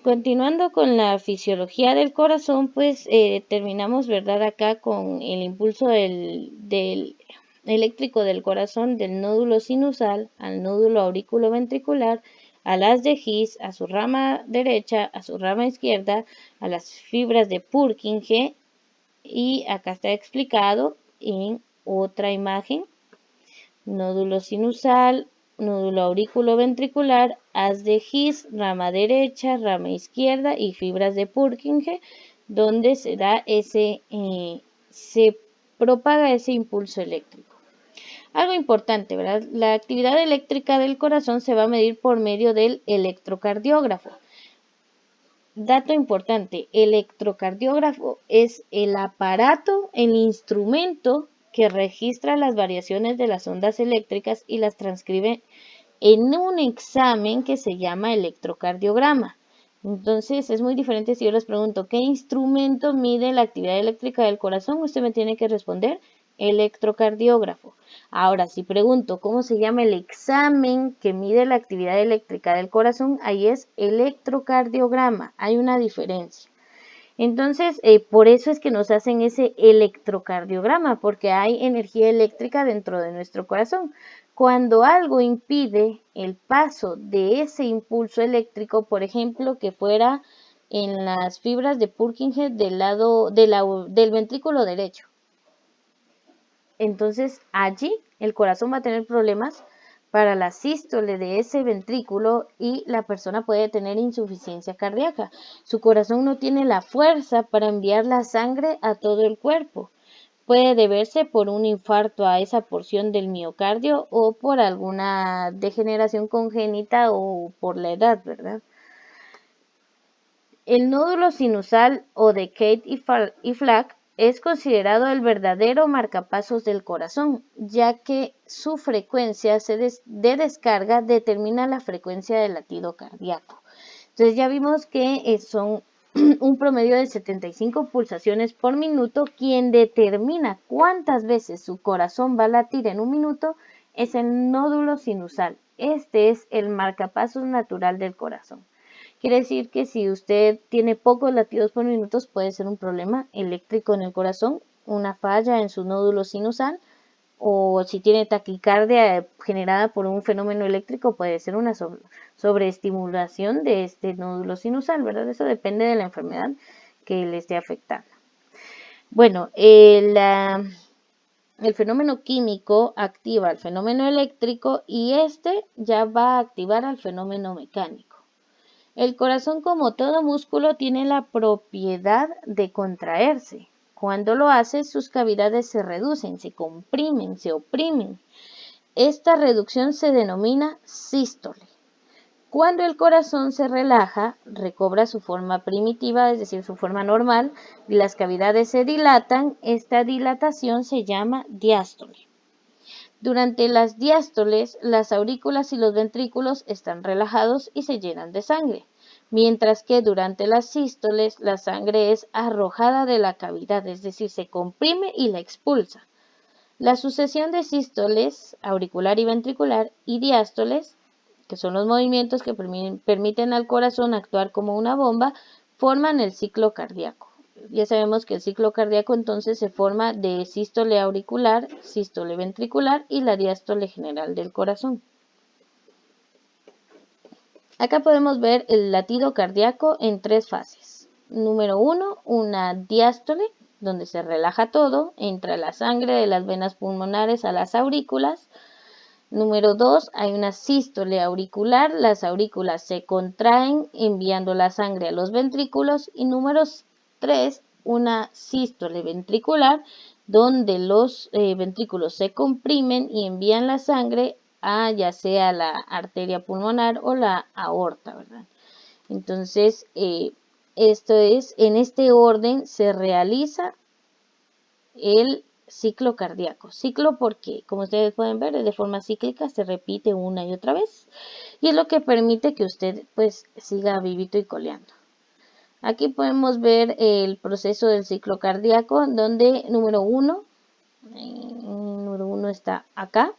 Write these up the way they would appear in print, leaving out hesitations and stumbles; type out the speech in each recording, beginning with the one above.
Continuando con la fisiología del corazón, pues terminamos, ¿verdad? Acá con el impulso del eléctrico del corazón del nódulo sinusal al nódulo auriculoventricular, al haz de His, a su rama derecha, a su rama izquierda, a las fibras de Purkinje, y acá está explicado en otra imagen: nódulo sinusal, nódulo auriculoventricular, haz de His, rama derecha, rama izquierda y fibras de Purkinje, donde se propaga ese impulso eléctrico. Algo importante, ¿verdad? La actividad eléctrica del corazón se va a medir por medio del electrocardiógrafo. Dato importante: electrocardiógrafo es el aparato, el instrumento que registra las variaciones de las ondas eléctricas y las transcribe en un examen que se llama electrocardiograma. Entonces es muy diferente si yo les pregunto ¿qué instrumento mide la actividad eléctrica del corazón? Usted me tiene que responder electrocardiógrafo. Ahora, si pregunto ¿cómo se llama el examen que mide la actividad eléctrica del corazón? Ahí es electrocardiograma. Hay una diferencia. Entonces, por eso es que nos hacen ese electrocardiograma, porque hay energía eléctrica dentro de nuestro corazón. Cuando algo impide el paso de ese impulso eléctrico, por ejemplo, que fuera en las fibras de Purkinje del lado del ventrículo derecho, entonces allí el corazón va a tener problemas para la sístole de ese ventrículo y la persona puede tener insuficiencia cardíaca. Su corazón no tiene la fuerza para enviar la sangre a todo el cuerpo. Puede deberse por un infarto a esa porción del miocardio o por alguna degeneración congénita o por la edad, ¿verdad? El nódulo sinusal o de Kate y Flack es considerado el verdadero marcapasos del corazón, ya que su frecuencia de descarga determina la frecuencia del latido cardíaco. Entonces ya vimos que son un promedio de 75 pulsaciones por minuto. Quien determina cuántas veces su corazón va a latir en un minuto es el nódulo sinusal. Este es el marcapasos natural del corazón. Quiere decir que si usted tiene pocos latidos por minuto, puede ser un problema eléctrico en el corazón, una falla en su nódulo sinusal, o si tiene taquicardia generada por un fenómeno eléctrico, puede ser una sobreestimulación de este nódulo sinusal, ¿verdad? Eso depende de la enfermedad que le esté afectando. Bueno, el fenómeno químico activa el fenómeno eléctrico y este ya va a activar al fenómeno mecánico. El corazón, como todo músculo, tiene la propiedad de contraerse. Cuando lo hace, sus cavidades se reducen, se comprimen, se oprimen. Esta reducción se denomina sístole. Cuando el corazón se relaja, recobra su forma primitiva, es decir, su forma normal, y las cavidades se dilatan. Esta dilatación se llama diástole. Durante las diástoles, las aurículas y los ventrículos están relajados y se llenan de sangre, mientras que durante las sístoles la sangre es arrojada de la cavidad, es decir, se comprime y la expulsa. La sucesión de sístoles, auricular y ventricular, y diástoles, que son los movimientos que permiten al corazón actuar como una bomba, forman el ciclo cardíaco. Ya sabemos que el ciclo cardíaco entonces se forma de sístole auricular, sístole ventricular y la diástole general del corazón. Acá podemos ver el latido cardíaco en tres fases. Número 1, una diástole, donde se relaja todo, entra la sangre de las venas pulmonares a las aurículas. Número 2, hay una sístole auricular, las aurículas se contraen enviando la sangre a los ventrículos. Y número 3, una sístole ventricular, donde los ventrículos se comprimen y envían la sangre a ya sea la arteria pulmonar o la aorta, ¿verdad? Entonces, esto es, en este orden se realiza el ciclo cardíaco. Ciclo porque, como ustedes pueden ver, de forma cíclica se repite una y otra vez y es lo que permite que usted pues siga vivito y coleando. Aquí podemos ver el proceso del ciclo cardíaco, donde número 1 está acá.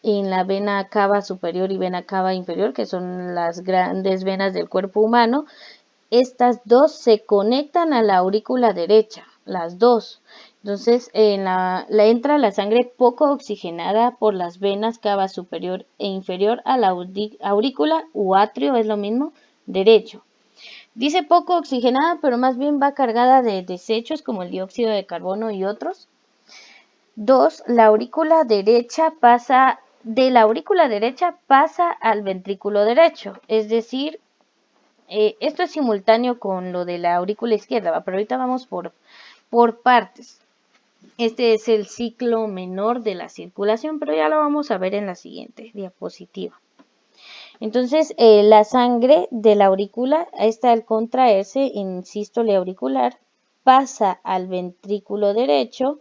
en la vena cava superior y vena cava inferior, que son las grandes venas del cuerpo humano. Estas dos se conectan a la aurícula derecha, las dos. Entonces, entra la sangre poco oxigenada por las venas cava superior e inferior a la aurícula u atrio, es lo mismo, derecho. Dice poco oxigenada, pero más bien va cargada de desechos como el dióxido de carbono y otros. 2. La aurícula derecha pasa al ventrículo derecho, es decir, esto es simultáneo con lo de la aurícula izquierda, pero ahorita vamos por partes. Este es el ciclo menor de la circulación, pero ya lo vamos a ver en la siguiente diapositiva. Entonces, la sangre de la aurícula, al contraerse en sístole auricular, pasa al ventrículo derecho.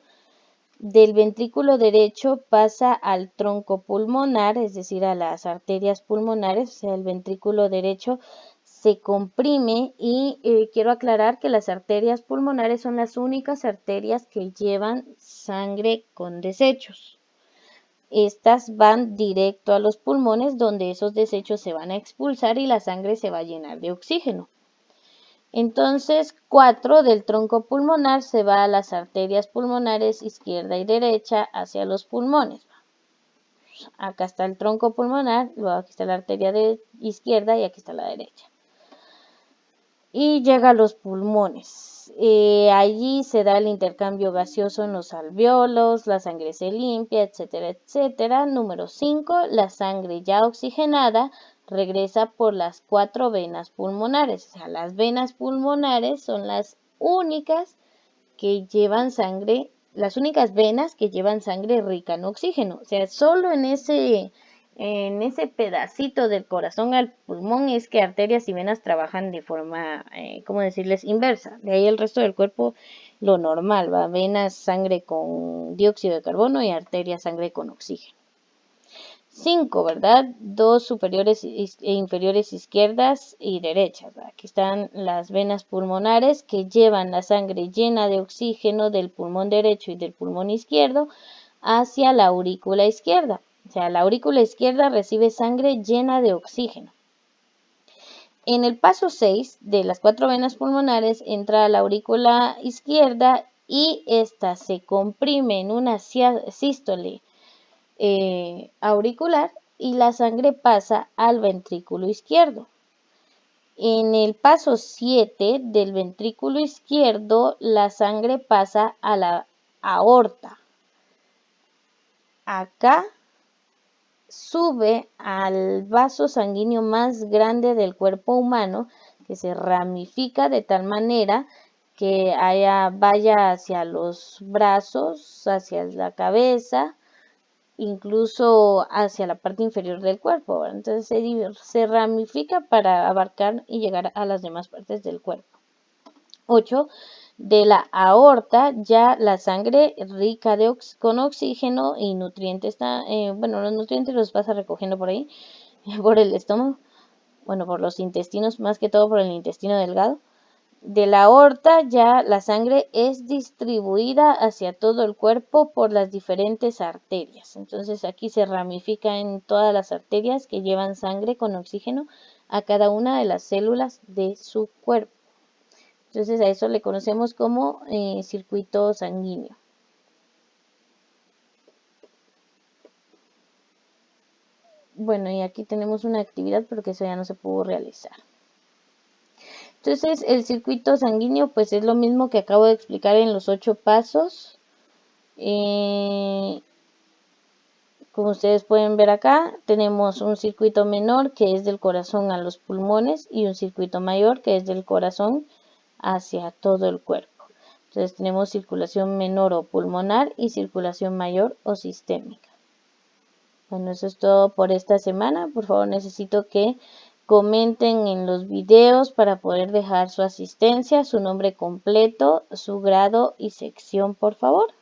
Del ventrículo derecho pasa al tronco pulmonar, es decir, a las arterias pulmonares, o sea, el ventrículo derecho se comprime y quiero aclarar que las arterias pulmonares son las únicas arterias que llevan sangre con desechos. Estas van directo a los pulmones donde esos desechos se van a expulsar y la sangre se va a llenar de oxígeno. Entonces, 4 del tronco pulmonar se va a las arterias pulmonares izquierda y derecha hacia los pulmones. Acá está el tronco pulmonar, luego aquí está la arteria izquierda y aquí está la derecha. Y llega a los pulmones. Allí se da el intercambio gaseoso en los alvéolos, la sangre se limpia, etcétera, etcétera. Número 5, la sangre ya oxigenada regresa por las 4 venas pulmonares. O sea, las venas pulmonares son las únicas que llevan sangre, las únicas venas que llevan sangre rica en oxígeno. O sea, solo en ese pedacito del corazón al pulmón es que arterias y venas trabajan de forma, ¿cómo decirles?, inversa. De ahí el resto del cuerpo lo normal, va, venas sangre con dióxido de carbono y arterias sangre con oxígeno. 5, ¿verdad? 2 superiores e inferiores izquierdas y derechas. Aquí están las venas pulmonares que llevan la sangre llena de oxígeno del pulmón derecho y del pulmón izquierdo hacia la aurícula izquierda. O sea, la aurícula izquierda recibe sangre llena de oxígeno. En el paso 6 de las 4 venas pulmonares entra a la aurícula izquierda y esta se comprime en una sístole auricular y la sangre pasa al ventrículo izquierdo. En el paso 7 del ventrículo izquierdo la sangre pasa a la aorta. Acá sube al vaso sanguíneo más grande del cuerpo humano que se ramifica de tal manera que vaya hacia los brazos, hacia la cabeza, incluso hacia la parte inferior del cuerpo. Entonces se ramifica para abarcar y llegar a las demás partes del cuerpo. 8. De la aorta ya la sangre rica con oxígeno y nutrientes, los nutrientes los pasa recogiendo por ahí, por el estómago, por los intestinos, más que todo por el intestino delgado. De la aorta ya la sangre es distribuida hacia todo el cuerpo por las diferentes arterias. Entonces aquí se ramifica en todas las arterias que llevan sangre con oxígeno a cada una de las células de su cuerpo. Entonces a eso le conocemos como circuito sanguíneo. Bueno, y aquí tenemos una actividad, pero que eso ya no se pudo realizar. Entonces el circuito sanguíneo pues es lo mismo que acabo de explicar en los 8 pasos. Como ustedes pueden ver acá, tenemos un circuito menor que es del corazón a los pulmones y un circuito mayor que es del corazón hacia todo el cuerpo. Entonces tenemos circulación menor o pulmonar y circulación mayor o sistémica. Bueno, eso es todo por esta semana. Por favor, necesito que comenten en los videos para poder dejar su asistencia, su nombre completo, su grado y sección, por favor.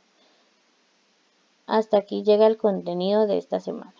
Hasta aquí llega el contenido de esta semana.